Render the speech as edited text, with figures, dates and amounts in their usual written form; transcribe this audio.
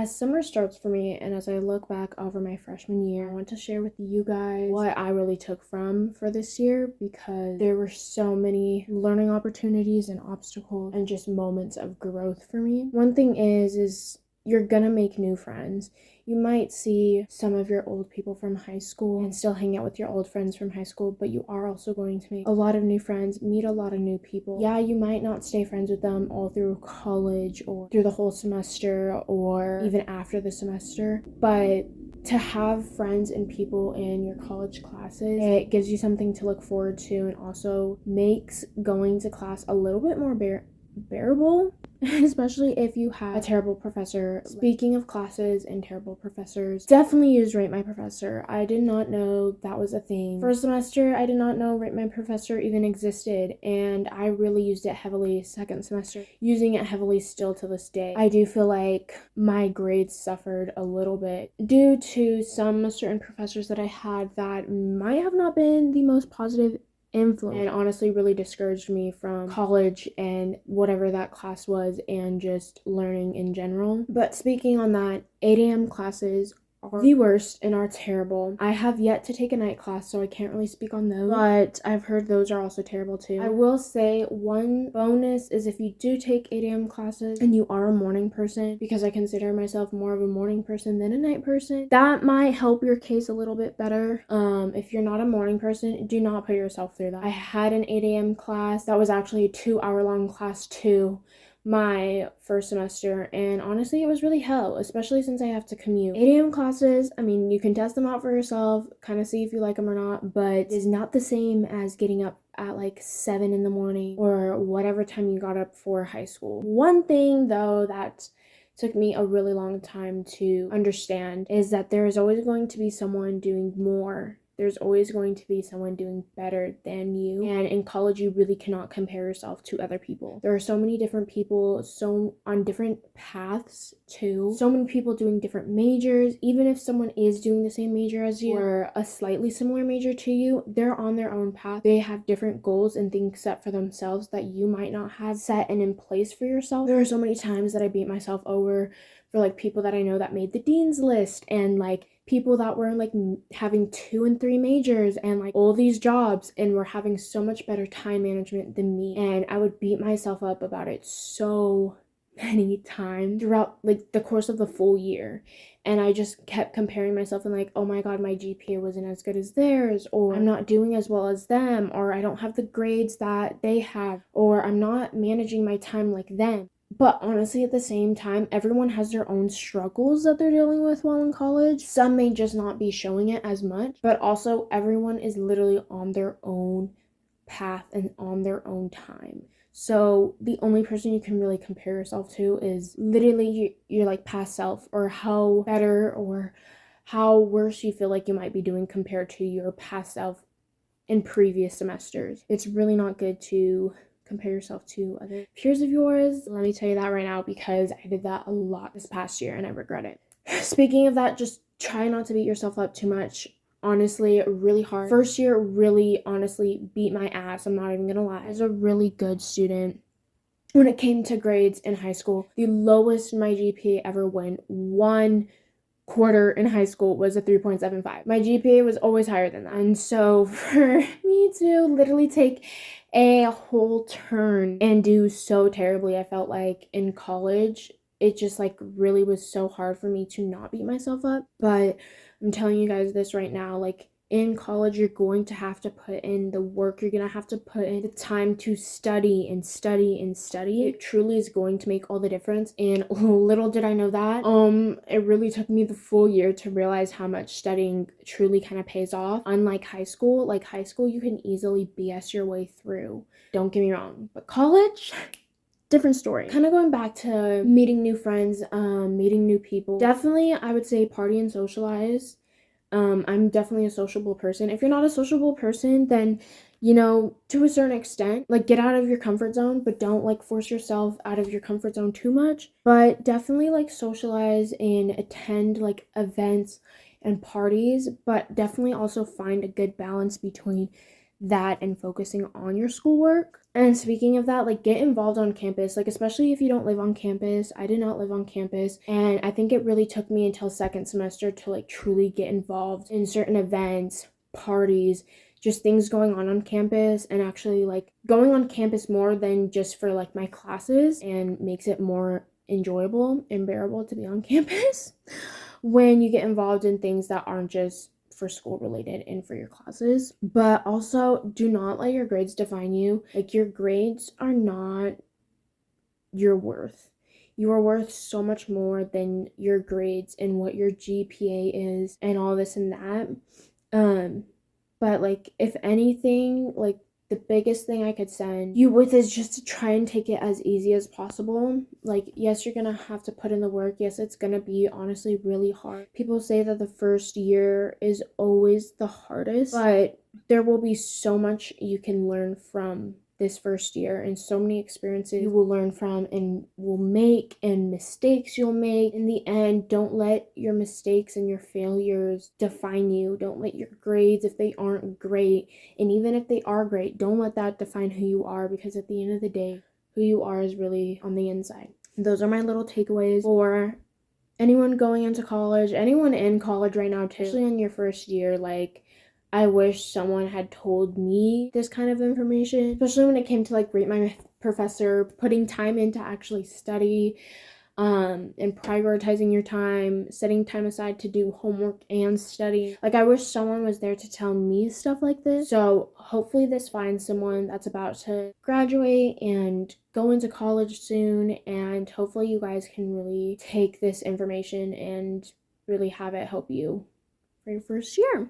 As summer starts for me and as I look back over my freshman year, I want to share with you guys what I really took from for this year, because there were so many learning opportunities and obstacles and just moments of growth for me. One thing is you're gonna make new friends. You might see some of your old people from high school and still hang out with your old friends from high school, but you are also going to make a lot of new friends, meet a lot of new people. Yeah, you might not stay friends with them all through college or through the whole semester or even after the semester, but to have friends and people in your college classes, it gives you something to look forward to and also makes going to class a little bit more bearable, especially if you have a terrible professor. Speaking of classes and terrible professors, definitely use Rate My Professor. I did not know that was a thing. First semester, I did not know Rate My Professor even existed, and I really used it heavily second semester, using it heavily still to this day. I do feel like my grades suffered a little bit due to some certain professors that I had that might have not been the most positive influence, and honestly really discouraged me from college and whatever that class was and just learning in general. But speaking on that, 8 a.m. classes are the worst and are terrible. I have yet to take a night class, so I can't really speak on those, but I've heard those are also terrible too. I will say one bonus is if you do take 8 a.m. classes and you are a morning person, because I consider myself more of a morning person than a night person, that might help your case a little bit better. If you're not a morning person, do not put yourself through that. I had an 8 a.m. class that was actually a 2-hour-long class too, my first semester, and honestly it was really hell, especially since I have to commute. 8 a.m. classes, I mean, you can test them out for yourself, kind of see if you like them or not, but it is not the same as getting up at like 7 in the morning or whatever time you got up for high school. One thing though that took me a really long time to understand is that there is always going to be someone doing more. There's always going to be someone doing better than you. And in college, you really cannot compare yourself to other people. There are so many different people, so on different paths too. So many people doing different majors. Even if someone is doing the same major as you or a slightly similar major to you, they're on their own path. They have different goals and things set for themselves that you might not have set and in place for yourself. There are so many times that I beat myself over for like people that I know that made the dean's list, and like people that were like having 2 and 3 majors and like all these jobs and were having so much better time management than me. And I would beat myself up about it so many times throughout like the course of the full year. And I just kept comparing myself and like, oh my god, my GPA wasn't as good as theirs, or I'm not doing as well as them, or I don't have the grades that they have, or I'm not managing my time like them. But honestly, at the same time, everyone has their own struggles that they're dealing with while in college. Some may just not be showing it as much, but also everyone is literally on their own path and on their own time. So the only person you can really compare yourself to is literally your like past self, or how better or how worse you feel like you might be doing compared to your past self in previous semesters. It's really not good to compare yourself to other peers of yours. Let me tell you that right now, because I did that a lot this past year and I regret it. Speaking of that, just try not to beat yourself up too much. Honestly, really hard. First year really honestly beat my ass, I'm not even gonna lie. I was a really good student when it came to grades in high school. The lowest my GPA ever went, one quarter in high school, was a 3.75. My GPA was always higher than that. And so for me to literally take a whole turn and do so terribly, I felt like in college, it just like really was so hard for me to not beat myself up. But I'm telling you guys this right now, like in college, you're going to have to put in the work. You're going to have to put in the time to study and study and study. It truly is going to make all the difference. And little did I know that. It really took me the full year to realize how much studying truly kind of pays off. Unlike high school, you can easily BS your way through. Don't get me wrong. But college, different story. Kind of going back to meeting new friends, meeting new people. Definitely, I would say party and socialize. I'm definitely a sociable person. If you're not a sociable person, then, you know, to a certain extent, like get out of your comfort zone, but don't like force yourself out of your comfort zone too much. But definitely like socialize and attend like events and parties, but definitely also find a good balance between that and focusing on your schoolwork. And speaking of that, like, get involved on campus, like, especially if you don't live on campus. I did not live on campus, and I think it really took me until second semester to like truly get involved in certain events, parties, just things going on campus, and actually like going on campus more than just for like my classes, and makes it more enjoyable and bearable to be on campus when you get involved in things that aren't just for school related and for your classes. But also, do not let your grades define you. Like, your grades are not your worth. You are worth so much more than your grades and what your GPA is and all this and that. But like, if anything, like, the biggest thing I could send you with is just to try and take it as easy as possible. Like, yes, you're gonna have to put in the work. Yes, it's gonna be honestly really hard. People say that the first year is always the hardest, but there will be so much you can learn from this first year, and so many experiences you will learn from and will make, and mistakes you'll make. In the end, don't let your mistakes and your failures define you. Don't let your grades, if they aren't great, and even if they are great, don't let that define who you are, because at the end of the day, who you are is really on the inside. Those are my little takeaways for anyone going into college, anyone in college right now too, especially in your first year. Like, I wish someone had told me this kind of information, especially when it came to like rate my professor, putting time in to actually study, and prioritizing your time, setting time aside to do homework and study. Like, I wish someone was there to tell me stuff like this. So hopefully this finds someone that's about to graduate and go into college soon, and hopefully you guys can really take this information and really have it help you for your first year.